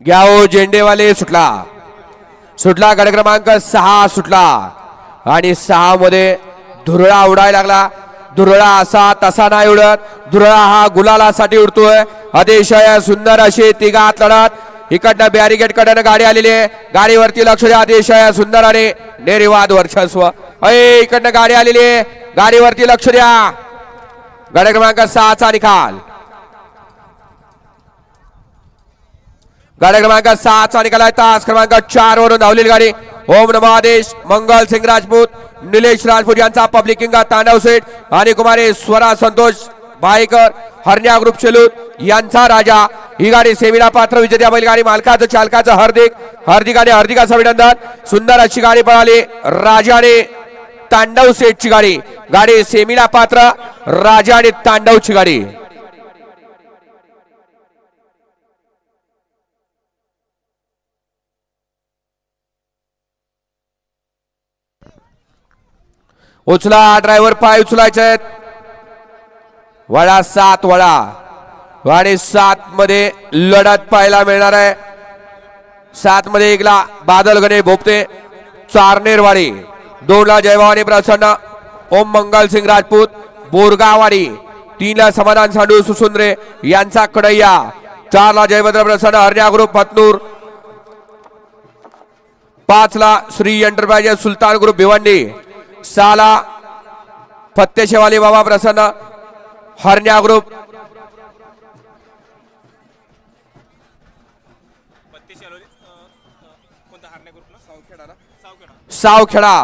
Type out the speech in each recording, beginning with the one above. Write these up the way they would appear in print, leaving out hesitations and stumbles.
घ्याओ झेंडेवाले सुटला सुटला गड क्रमांक 6 सुटला आणि 6 मध्ये धुरळा उडायला लागला. धुरळा असा तसा नाही उडत. धुरळा हा गुलालासाठी उडतोय. अतिशय सुंदर अशी तिघात लढत. इकडनं बॅरिगेट कडनं गाडी आलेली आहे. गाडीवरती लक्ष द्या. अतिशय सुंदर आणि निर्विवाद वर्चस्व. इकडनं गाडी आलेली आहे. गाडीवरती लक्ष द्या. गाडी क्रमांक 6 चा निकाल. गाडी क्रमांक 6 चा निकाल आहे. तास क्रमांक 4 वरून धावलेली गाडी ओम नमो आदेश मंगल सिंग राजपूत निलेश राजपूत यांचा पब्लिक किंग तांडव सेठ आणि कुमारी स्वरा संतोष भाईकर हरण्या ग्रुप चेलूत यांचा राजा. ही गाडी सेमीला पात्र विजेत्या बैलगाडी मालकाचं चालकाचं हार्दिक आणि हार्दिकाचं अभिनंदन. सुंदर अशी गाडी पळाली. राजा आणि तांडव सेठची गाडी. गाडी सेमीला पात्र राजा आणि तांडवची गाडी. उचला ड्रायव्हर पाय उचलायचे आहेत. वळा 7 वळा आणि 7 मध्ये लढत पाहायला मिळणार आहे. 7 मध्ये 1 ला बादल गणे भोपते चारनेरवाडी. 2 ला जयभवानी प्रसन्न ओम मंगल सिंग राजपूत बोरगावाडी. 3 ला समाधान सांडू सुसुंद्रे यांचा कडैया. 4 ला जयभद्र प्रसन्न हरण्या ग्रुप फतनूर. 5 ला श्री एंटरप्राइजेस सुलतान ग्रुप भिवंडी. 6 ला फत्तेशेवाली बाबा प्रसन्न हरण्या ग्रुप. सावखेडा.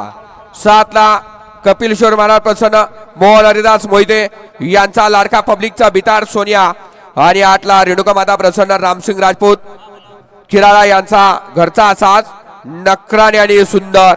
7 ला कपिल शोर महाराज प्रसन्न मोहन हरिदास मोहिते यांचा लाडका पब्लिकचा बितार सोनिया. आणि 8 ला रेणुका माता प्रसन्न रामसिंग राजपूत खिराळा यांचा घरचा साज नकराने आणि सुंदर.